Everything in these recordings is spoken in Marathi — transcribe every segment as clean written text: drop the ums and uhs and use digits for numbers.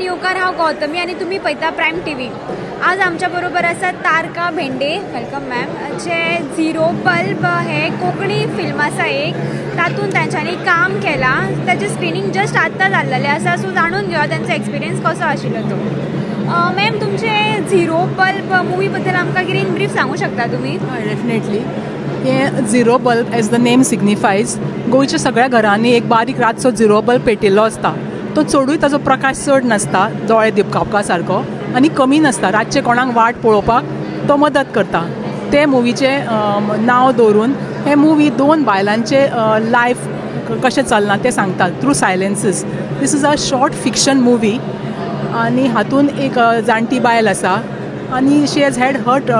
आणि योकार हांव गौतमी आणि तुम्ही पळयता प्रायम टीव्ही। आज आमच्या बरोबर आसा तारका भेंडे, वेलकम मॅम, जे झिरो बल्ब हे कोंकणी फिल्म आसा एक, तातूंत तांच्यांनी काम केलां, ताचें स्क्रीनिंग जस्ट आत्तां जाल्लेलें आसा, सो जाणून घेवया तांचो एक्सपिरियन्स कसो आशिल्लो तो। मॅम, तुमचे झिरो बल्ब मुवी बद्दल आमकां कितें इन ब्रीफ सांगू शकता तुमी? डेफिनेटली हे zero bulb as the name signifies, गोंयच्या सगळ्या घरांनी एक बारीक रातचो झिरो बल्ब पेटिल्लो आसता। तो चडूय ताजो प्रकाश चड नासता दोळे दिपकावपा सारको आनी कमी नासता, रातचे कोणाक वाट पळोवपाक तो मदत करता। ते मुवीचें नांव दवरून हे मुवी दोन बायलांचे लायफ कशें चलना तें सांगता through silences. This is a short fiction movie आनी हातून एक जाणटी बायल आसा आनी she has had hurt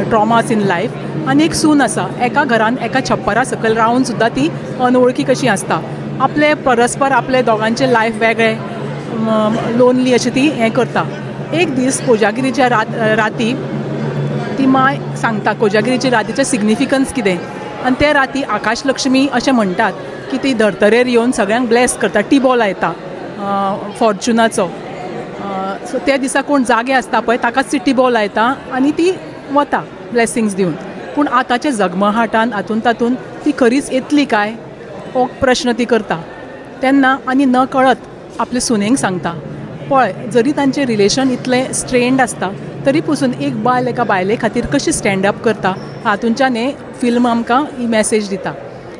traumas in life आनी एक सून आसा। एका घरान एका छप्परा सकयल रावन सुद्दां ती अनवळखी कशी आसता, आपले परस्पर आपले दोगांचे लायफ वेगळे लोनली अशी ती हें करता। एक दीस कोजागिरीच्या राती ती माय सांगता कोजागिरीच्या रातीचें सिग्निफिकन्स कितें, आनी ते राती आकाशलक्ष्मी अशें म्हणटात की ती धर्तरेर येवन सगळ्यांक ब्लेस करता, टिबो लायता फॉर्च्युनाचो। सो त्या दिसा कोण जागे आसता पळय ताकाच ती टिबो लायता आनी ती वता ब्लेसिंग्स दिवन। पूण आतांच्या जगमहाटान हातून तातून ती खरीच येतली काय हो प्रश्न ती करता। तेन्ना आनी न कळत आपले सुनेक सांगता, पळय जरी तांचें रिलेशन इतलें स्ट्रेंड आसता तरी पसून एक बायल एका बायले खातीर कशी स्टँड अप करता, हातूंच्यान हें फिल्म आमकां ही मॅसेज दिता।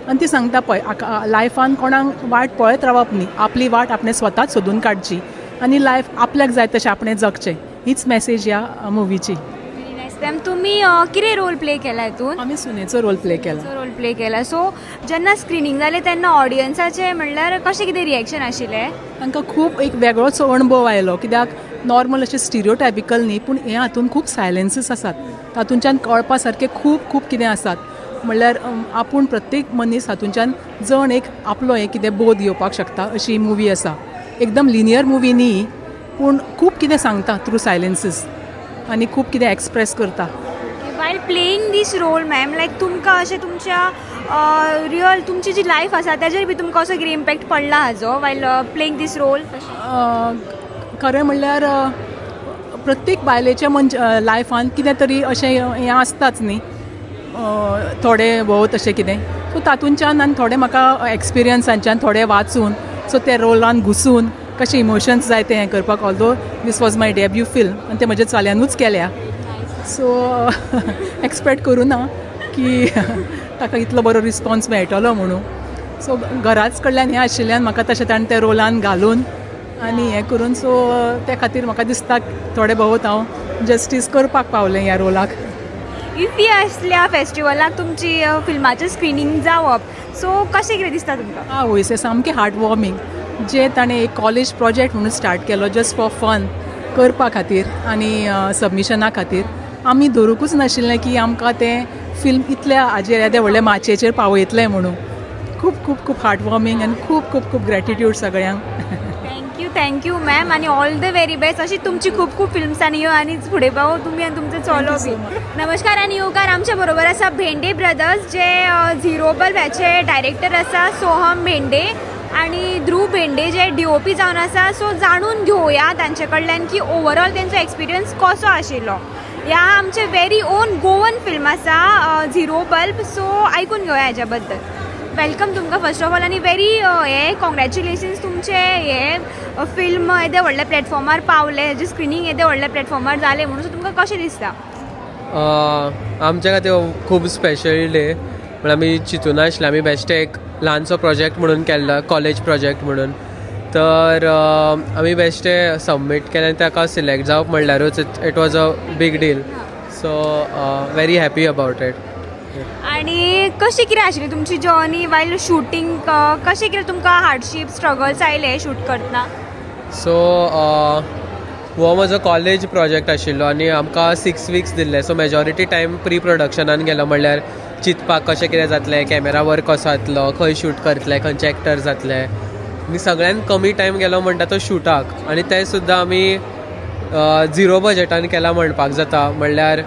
आनी ती सांगता पळय लायफान कोणाक वाट पळयत रावप न्ही, आपली वाट आपणें स्वताच सोदून काडची आनी लायफ आपल्याक जाय तशें आपणें जगचें, हीच मॅसेज ह्या मुवीची। तुम्ही कितें रोल प्ले केला हितून? आमी सुनेचो रोल प्ले केला। सो जेन्ना स्क्रिनींग जालें तेन्ना ऑडियन्साचें म्हणल्यार कशें कितें रिएक्शन आशिल्लें? तांकां खूब एक वेगळोच अणभव आयलो, कित्याक नॉर्मल अशें स्टिरियोटायपिकल न्ही, पूण हे हातून खूब सायलेन्सीस आसात, तातूंच्यान कळपा सारकें खूब कितें आसात। म्हणल्यार आपूण प्रत्येक मनीस हातूंच्यान जण एक आपलो एक कितें बोध घेवपाक शकता अशी मुवी आसा। एकदम लिनियर मुवी न्ही, पूण खूब कितें सांगता थ्रू सायलेन्सीस आनी खूब कितें एक्सप्रेस करता। वायल प्लेईंग दीस रोल मॅम, लायक तुमकां अशें तुमच्या रियल तुमची जी लायफ आसा तेजेर बी तुमकां असो कितें इम्पॅक्ट पडला हाजो वायल प्लेईंग दीस रोल? खरें म्हणल्यार प्रत्येक बायलेच्या लायफान कितें तरी अशें हें आसताच न्ही, थोडे बहुत अशें कितें, सो तातूंच्यान आनी थोडे म्हाका एक्सपिरियन्सांच्यान थोडे वाचून सो ते रोलान घुसून कशे इमोशन्स जाय ते हें करपाक, although this was my debut film आनी ते म्हज्या चल्यानूच केल्या, सो एक्सपेक्ट करूं ना की ताका इतलो बरो रिस्पॉन्स मेळटलो म्हणून। सो घराच कडल्यान हें आशिल्ल्यान म्हाका तशें ताणें ते रोलान घालून आनी हें करून, सो त्या खातीर म्हाका दिसता थोडे बहुत हांव जस्टीस करपाक पावलें ह्या रोलाक। इफ्फी असल्या फेस्टिवलाक तुमची फिल्माचें स्क्रिनींग जावप, सो कशें कितें दिसता तुमकां? वयसे सामकें हार्ट वॉर्मींग, जे ताणें एक कॉलेज प्रोजेक्ट म्हणून स्टार्ट केलो जस्ट फॉर फन करपा खातीर आनी सबमिशना खातीर। आमी धरुकूच नाशिल्लें की आमकां तें फिल्म इतल्या हाजेर येदे व्हडल्या माचयेचेर पावयतलें म्हणून। खूब हार्ट वॉर्मींग आनी खूब ग्रॅटिट्यूड सगळ्यांक। थँक्यू मॅम आनी ऑल द व्हेरी बेस्ट। अशी तुमची खूब फिल्म्सांनी यो आनी फुडें पावो तुमी आनी तुमचो चलो बी। नमस्कार आनी योकार, आमच्या बरोबर आसा भेंडे ब्रदर्स, जे झिरो बल्ब हेचे डायरेक्टर आसा सोहम भेंडे आणि ध्रुव भेंडे जे DOP जावन आसा। सो जाणून घेवया तांचे कडल्यान की ओवरऑल तेंचो एक्सपिरियन्स कसो आशिल्लो। ह्या आमचे व्हेरी ओन गोवन फिल्म आसा झिरो बल्ब, सो आयकून घेवया हेच्या बद्दल। वेलकम तुमकां फर्स्ट ऑफ ऑल आनी व्हेरी हे कॉंग्रॅच्युलेशन्स तुमचे हे फिल्म येदे व्हडल्या प्लॅटफॉर्मार पावले, हेजे स्क्रिनींग येदे व्हडल्या प्लॅटफॉर्मार जालें म्हणून, सो तुमकां कशें दिसता? आमच्या खातीर खूब स्पेशल डे, म्हण आमी चिंतून नाशिल्लें आमी बेश्टे एक ल्हानसो प्रोजेक्ट म्हणून केल्लो, कॉलेज प्रोजेक्ट म्हणून, तर आमी बेश्टे सबमीट केलें आनी ताका सिलेक्ट जावप म्हणल्यारूच it was a big deal, so very happy about it. आणि कशी कितें आशिल्ली तुमची जर्नी वायल शूटिंग, कशें कितें तुमकां हार्डशीप स्ट्रगल्स आयले शूट करतना? सो हो म्हजो कॉलेज प्रोजेक्ट आशिल्लो आनी आमकां 6 वीक्स दिल्ले, सो मेजॉरिटी टायम प्री प्रोडक्शनान गेलो, म्हणल्यार चिंतपाक कशें कितें जातलें, कॅमेरा वर्क कसो जातलो, खंय शूट करतले, खंयचे एक्टर जातले, आनी सगळ्यान कमी टायम गेलो म्हणटा तो शूटाक, आनी ते सुद्दां आमी झिरो बजेटान केला म्हणपाक जाता। म्हणल्यार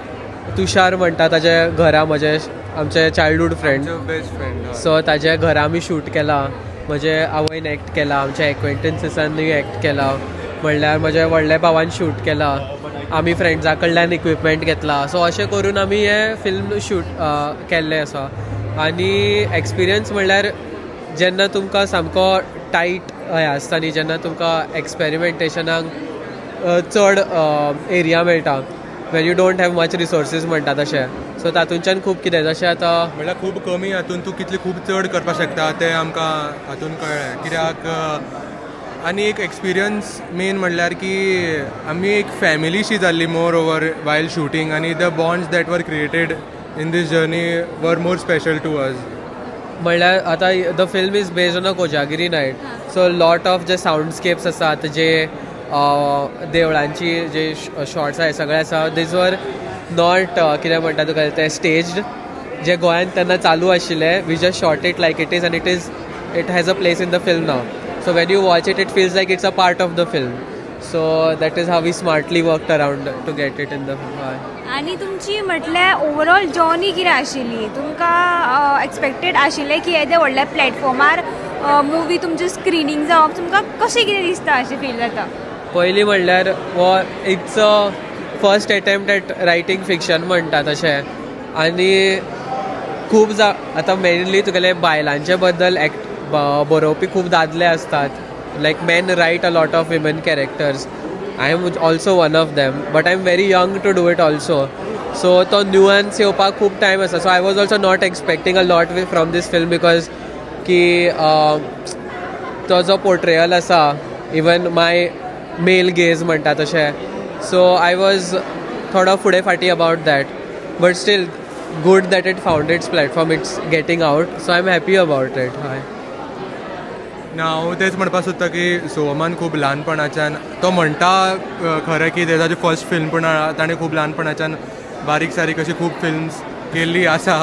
तुषार म्हणटा ताजे घरा म्हजे आमचे चायल्डहूड फ्रेंड, सो ताज्या घरा आमी शूट केला, म्हजे आवयन एक्ट केला, आमच्या एक्वेंटन्सिसांनी एक्ट केला, म्हणल्यार म्हज्या व्हडल्या भावान शूट केला, आमी फ्रेंड्सा कडल्यान इक्विपमेंट घेतला. सो अशें करून आमी हें फिल्म शूट केल्लें आसा. आनी एक्सपिरियन्स म्हणल्यार जेन्ना तुमकां सामको टायट हें आसता न्ही, जेन्ना तुमकां एक्सपेरिमेंटेशनाक चड एरिया मेळटा, Wien you don't have much resources म्हणटा तशें. सो तातूंतल्यान खूब कितें जशें आतां म्हणल्यार खूब कमी हातून तूं कितलें खूब चड करपाक शकता तें आमकां हातून कळ्ळें. कित्याक आनी एक एक्सपिरियन्स मेन म्हणल्यार की आमी एक फॅमिलीशी जाल्ली मोर ओवर वायल शूटिंग, आनी the bonds that were created in this journey were more special to us. म्हणल्यार आतां the film is based on a Kojagiri night. So lot of जे सावंडस्केप्स आसात, जे देवळांची जे शॉर्ट्स आसात सगळे आसा, दीज वर नॉट कितें म्हणटा तुका ते स्टेज्ड, जे गोंयांत तेन्ना चालू आशिल्ले. We just shot it like it is, आनी it has a place in the film नाव. So when you watch it, it feels like it's a part of the film. So that is how we smartly worked around to get it in the. आनी तुमची म्हटल्यार ओवरऑल जर्नी कितें आशिल्ली? तुमकां एक्सपेक्टेड आशिल्लें की येदे व्हडल्या प्लॅटफॉर्मार मुवी तुमचें स्क्रिनींग जावप तुमकां कशें कितें दिसता, अशें फील जाता? पयलीं म्हणल्यार it's a first attempt at writing fiction म्हणटा तशें. आनी खूब आतां मेनली तुगेले बायलांचे बद्दल बरोवपी खूब दादले असतात. Like men write a lot of women characters. I am also one of them, but I am very young to do it also. So तो न्यूअन्स येवपाक खूब टायम आसा. So I was also not expecting a lot from this film, because की तो जो पोर्ट्रेयल आसा, इवन माय मेल गेज म्हणटा तशें. सो आय वॉज थोडो फुडें फाटी about that, but still good that it found its platform, it's getting out, so I'm happy about it. हांव तेच म्हणपाक सोदता की सोहमान खूब ल्हानपणाच्यान तो म्हणटा खरें की तें ताजें फर्स्ट फिल्म, पूण ताणें खूब ल्हानपणाच्यान बारीक सारीक अशी खूब फिल्म्स केल्ली आसा.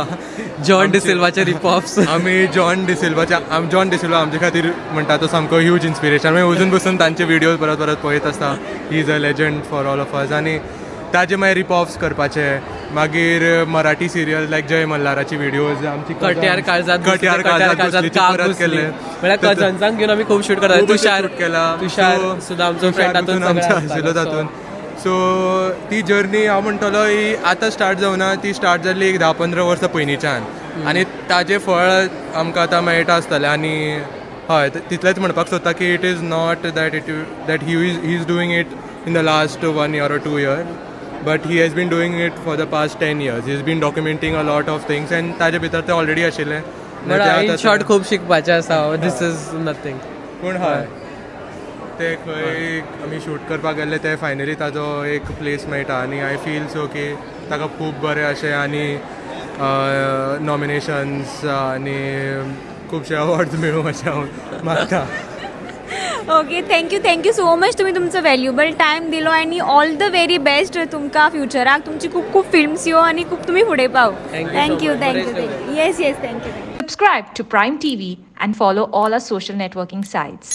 जॉन डिसिल्वाचे रिपॉफ्स. आमी जॉन डिसिल्वा आमचे खातीर म्हणटा तो सामको ह्यूज इन्स्पिरेशन. आमी वचून बसून तांचे विडियोज परत परत पळयत आसता. He is a legend for all of us. आनी ताजे मागीर रिपॉफ्स करपाचे, मागीर मराठी सिरियल लायक जय मल्हाराची विडियोज आमची कट्यार काळजात केले. म्हळ्यार कजन्सांक घेवन आमी खूब शूट करता. तुषार सुद्दां आमचो फ्रेंड आशिल्लो तातूंत. सो ती जर्नी हांव म्हणटलो ही आतां स्टार्ट जावना, ती स्टार्ट जाल्ली एक 10-15 वर्सां पयलींच्यान, आनी ताजें फळ आमकां आतां मेळटा आसतलें. आनी हय, तितलेंच म्हणपाक सोदता की it is not that he is doing it in the last 1 year or 2 years, but he has been doing it for the past 10 years. He's been documenting a lot of things, and ताजे भितर ते ऑलरेडी आशिल्ले. इन शॉर्ट खूब शिकपाचें आसा. This is nothing. पूण हय, ते खंय आमी शूट करपाक गेल्ले ते फायनली ताजो एक प्लेस मेळटा, आनी आय फील सो की ताका खूब बरें अशें आनी नॉमिनेशन्स आनी खुबशे अवॉर्ड्स मेळूं अशें हांव मागता. Okay, thank you so much. तुम्ही तुमचो व्हॅल्युएबल टायम दिलो, आणि ऑल द व्हेरी बेस्ट तुमकां फ्युचराक. तुमची खूब खूब फिल्म्स यो आनी खूब तुमी फुडें पाव. Thank you. Yes thank you. Subscribe to Prime TV and follow all our social networking sites.